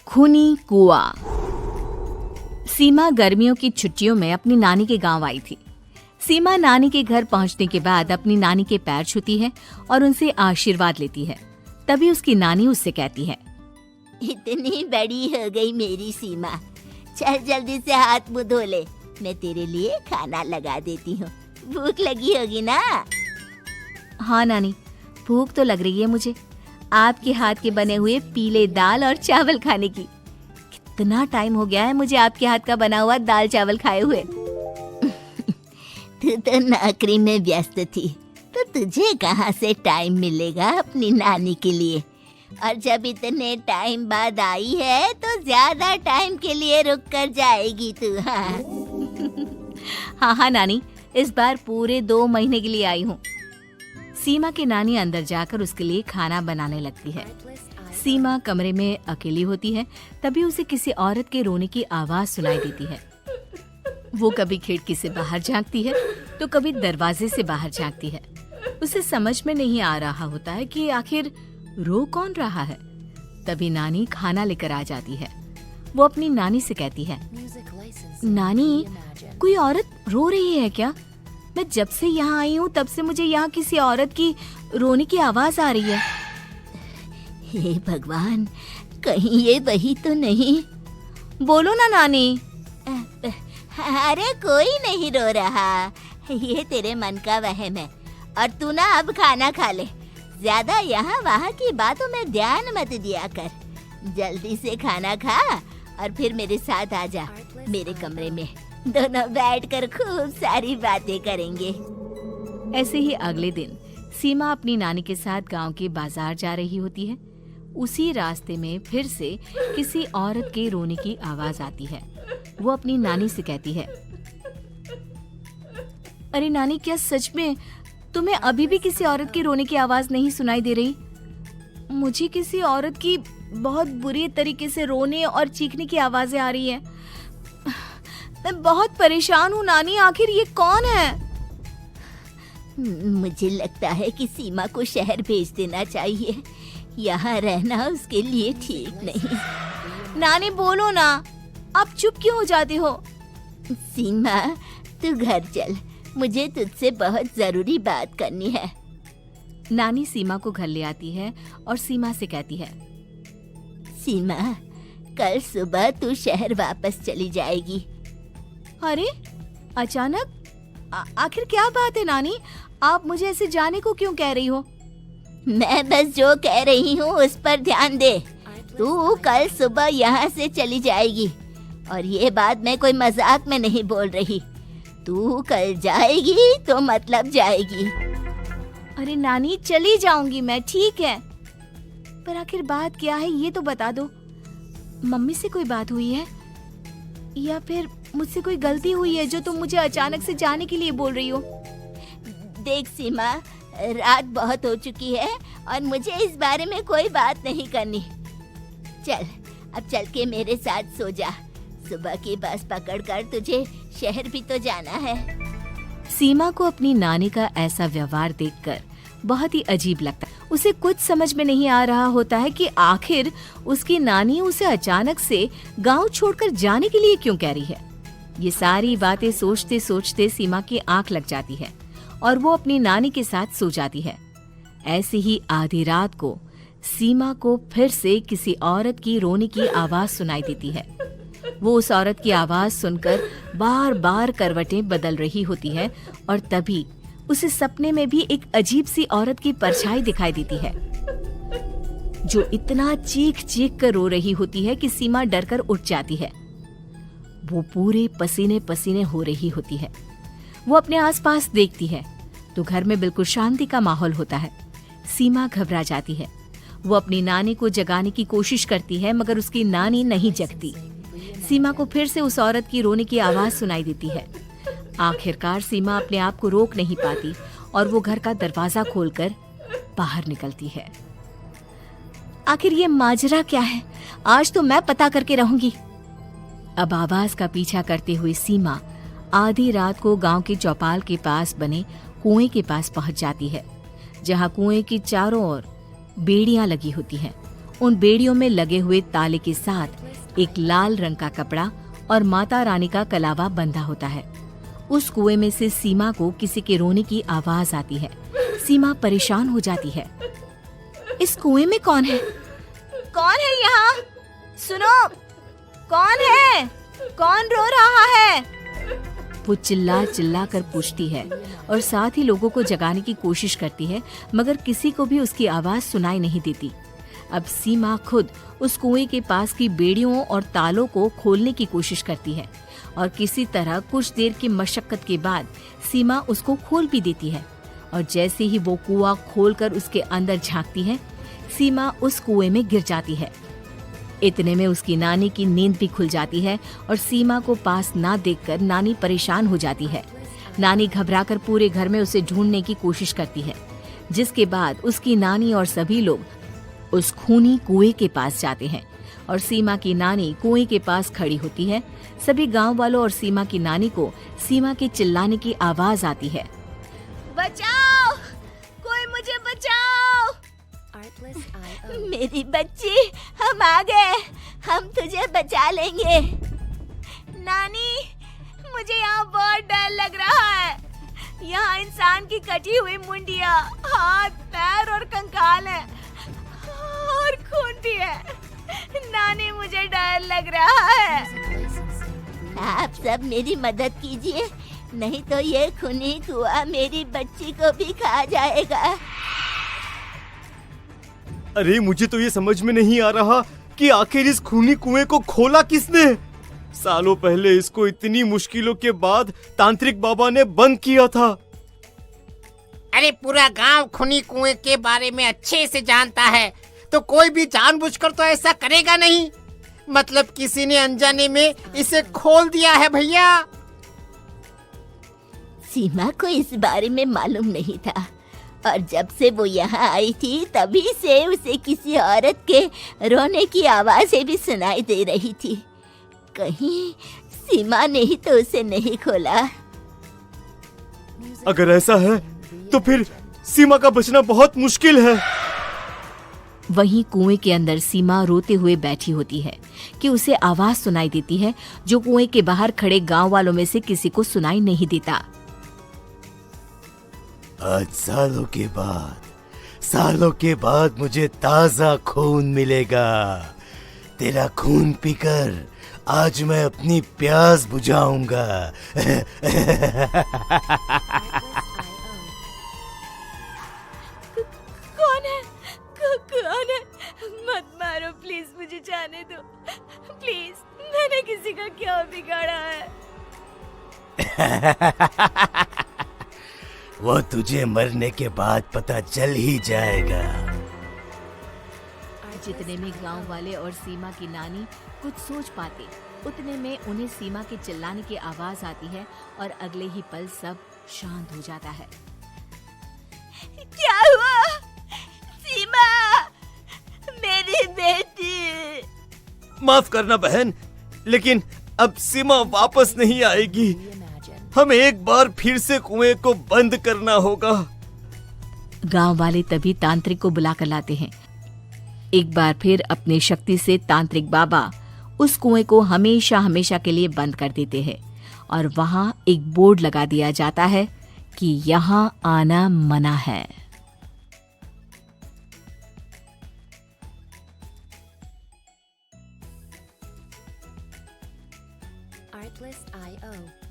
खूनी कुआं। सीमा गर्मियों की छुट्टियों में अपनी नानी के गांव आई थी। सीमा नानी के घर पहुंचने के बाद अपनी नानी के पैर छूती है और उनसे आशीर्वाद लेती है। तभी उसकी नानी उससे कहती है, इतनी बड़ी हो गई मेरी सीमा, चल जल्दी से हाथ मुंह धो ले, मैं तेरे लिए खाना लगा देती हूँ। भूख लगी होगी ना? हाँ नानी, भूख तो लग रही है मुझे, आपके हाथ के बने हुए पीले दाल और चावल खाने की। कितना टाइम हो गया है मुझे आपके हाथ का बना हुआ दाल चावल खाए हुए। तू तो नौकरी में व्यस्त थी, तो तुझे कहाँ से टाइम मिलेगा अपनी नानी के लिए? और जब इतने टाइम बाद आई है तो ज्यादा टाइम के लिए रुक कर जाएगी तू। हाँ नानी, इस बार पूरे 2 महीने के लिए आई हूँ। सीमा की नानी अंदर जाकर उसके लिए खाना बनाने लगती है। सीमा कमरे में अकेली होती है, तभी उसे किसी औरत के रोने की आवाज सुनाई देती है। वो कभी खिड़की से बाहर झांकती है तो कभी दरवाजे से बाहर झांकती है। उसे समझ में नहीं आ रहा होता है कि आखिर रो कौन रहा है। तभी नानी खाना लेकर आ जाती है। वो अपनी नानी से कहती है, नानी, कोई औरत रो रही है क्या? मैं जब से यहाँ आई हूँ तब से मुझे यहाँ किसी औरत की रोने की आवाज आ रही है। हे भगवान, कहीं ये वही तो नहीं? बोलो ना नानी। अरे कोई नहीं रो रहा, ये तेरे मन का वहम है। और तू ना अब खाना खा ले, ज्यादा यहाँ वहाँ की बातों में ध्यान मत दिया कर। जल्दी से खाना खा और फिर मेरे साथ आ जा मेरे कमरे में, दोनों बैठकर खूब सारी बातें करेंगे। ऐसे ही अगले दिन सीमा अपनी नानी के साथ गांव के बाजार जा रही होती है। उसी रास्ते में फिर से किसी औरत के रोने की आवाज आती है। वो अपनी नानी से कहती है, अरे नानी, क्या सच में तुम्हें अभी भी किसी औरत की रोने की आवाज नहीं सुनाई दे रही? मुझे किसी औरत की बहुत बुरी तरीके से रोने और चीखने की आवाजें आ रही है। मैं बहुत परेशान हूँ नानी, आखिर ये कौन है? मुझे लगता है कि सीमा को शहर भेज देना चाहिए, यहाँ रहना उसके लिए ठीक नहीं। नानी बोलो ना, आप चुप क्यों हो जाते हो? सीमा, तू घर चल, मुझे तुझसे बहुत जरूरी बात करनी है। नानी सीमा को घर ले आती है और सीमा से कहती है, सीमा, कल सुबह तू शहर वापस चली जाएगी। अरे अचानक? आखिर क्या बात है नानी, आप मुझे ऐसे जाने को क्यों कह रही हो? मैं बस जो कह रही हूँ उस पर ध्यान दे। तू कल सुबह यहाँ से चली जाएगी, और ये बात मैं कोई मजाक में नहीं बोल रही। तू कल जाएगी तो मतलब जाएगी। अरे नानी, चली जाऊंगी मैं, ठीक है, पर आखिर बात क्या है ये तो बता दो। मम्मी से कोई बात हुई है या फिर मुझसे कोई गलती हुई है जो तुम मुझे अचानक से जाने के लिए बोल रही हो? देख सीमा, रात बहुत हो चुकी है और मुझे इस बारे में कोई बात नहीं करनी। चल, अब चल के मेरे साथ सो जा। सुबह की बस पकड़कर तुझे शहर भी तो जाना है। सीमा को अपनी नानी का ऐसा व्यवहार देखकर बहुत ही अजीब लगता है। उसे कुछ समझ में नहीं आ रहा होता है कि आखिर उसकी नानी उसे अचानक से गांव छोड़कर जाने के लिए क्यों कह रही है। ये सारी बातें सोचते सोचते सीमा की आंख लग जाती है और वो अपनी नानी के साथ सो जाती है। ऐसी ही आधी रात को सीमा को फिर से किसी औरत की रोने की आवाज सुनाई देती है। वो उस औरत की आवाज सुनकर बार बार करवटें बदल रही होती है और तभी उसे सपने में भी एक अजीब सी औरत की परछाई दिखाई देती है, जो इतना चीख चीख कर रो रही होती है कि सीमा डरकर उठ जाती है। वो पूरे पसीने पसीने हो रही होती है। वो अपने आसपास देखती है तो घर में बिल्कुल शांति का माहौल होता है। सीमा घबरा जाती है। वो अपनी नानी को जगाने की कोशिश करती है, मगर उसकी नानी नहीं जगती। सीमा को फिर से उस औरत की रोने की आवाज सुनाई देती है। आखिरकार सीमा अपने आप को रोक नहीं पाती और वो घर का दरवाजा खोलकर बाहर निकलती है। आखिर ये माजरा क्या है? आज तो मैं पता करके रहूंगी। अब आवाज का पीछा करते हुए सीमा आधी रात को गांव के चौपाल के पास बने कुएं के पास पहुंच जाती है, जहां कुएं की चारों ओर बेड़ियां लगी होती हैं उन बेड़ियों में लगे हुए ताले के साथ एक लाल रंग का कपड़ा और माता रानी का कलावा बंधा होता है। उस कुएं में से सीमा को किसी के रोने की आवाज आती है। सीमा परेशान हो जाती है। इस कुएं में कौन है? कौन है यहाँ? सुनो, कौन है? कौन रो रहा है? वो चिल्ला चिल्ला कर पूछती है और साथ ही लोगों को जगाने की कोशिश करती है, मगर किसी को भी उसकी आवाज सुनाई नहीं देती। अब सीमा खुद उस कुएं के पास की बेड़ियों और तालों को खोलने की कोशिश करती है और किसी तरह कुछ देर की मशक्कत के बाद सीमा उसको खोल भी देती है। और जैसे ही वो कुआं खोलकर उसके अंदर झांकती है, सीमा उस कुएं में गिर जाती है। इतने में उसकी नानी की नींद भी खुल जाती है और सीमा को पास ना देखकर नानी परेशान हो जाती है। नानी घबराकर पूरे घर में उसे ढूंढने की कोशिश करती है, जिसके बाद उसकी नानी और सभी लोग उस खूनी कुएं के पास जाते हैं और सीमा की नानी कुएं के पास खड़ी होती है। सभी गांव वालों और सीमा की नानी को सीमा के चिल्लाने की आवाज आती है। बचाओ! कोई मुझे बचाओ! मेरी बच्ची, हम आ गए, हम तुझे बचा लेंगे। नानी, मुझे यहाँ बहुत डर लग रहा है। यहाँ इंसान की कटी हुई मुंडिया, हाथ, पैर और कंकाल है और खून भी है। नानी, मुझे डर लग रहा है। आप सब मेरी मदद कीजिए, नहीं तो ये खूनी कुआं मेरी बच्ची को भी खा जाएगा। अरे मुझे तो ये समझ में नहीं आ रहा कि आखिर इस खूनी कुएं को खोला किसने। सालों पहले इसको इतनी मुश्किलों के बाद तांत्रिक बाबा ने बंद किया था। अरे पूरा गांव खूनी कुएं के बारे में अच्छे से जानता है, तो कोई भी जानबूझकर तो ऐसा करेगा नहीं। मतलब किसी ने अनजाने में इसे खोल दिया है भैया। सीमा को इस बारे में मालूम नहीं था और जब से वो यहाँ आई थी तभी से उसे किसी औरत के रोने की आवाजें भी सुनाई दे रही थी। कहीं सीमा ने ही तो उसे नहीं खोला। अगर ऐसा है तो फिर सीमा का बचना बहुत मुश्किल है। वहीं कुएं के अंदर सीमा रोते हुए बैठी होती है कि उसे आवाज सुनाई देती है जो कुएं के बाहर खड़े गांव वालों में से किसी को सुनाई नहीं देता। आज सालों के बाद मुझे ताजा खून मिलेगा। तेरा खून पीकर आज मैं अपनी प्यास बुझाऊंगा। कौन है? कौन है? मत मारो प्लीज, मुझे जाने दो प्लीज। मैंने किसी का क्या बिगाड़ा है? वो तुझे मरने के बाद पता चल ही जाएगा। जितने में गांव वाले और सीमा की नानी कुछ सोच पाते, उतने में उन्हें सीमा के चिल्लाने की आवाज आती है और अगले ही पल सब शांत हो जाता है। क्या हुआ? सीमा, मेरी बेटी। माफ करना बहन, लेकिन अब सीमा वापस नहीं आएगी। हमें एक बार फिर से कुएं को बंद करना होगा। गांव वाले तभी तांत्रिक को बुला कर लाते हैं। एक बार फिर अपनी शक्ति से तांत्रिक बाबा उस कुएं को हमेशा हमेशा के लिए बंद कर देते हैं और वहां एक बोर्ड लगा दिया जाता है कि यहाँ आना मना है। Artlist.io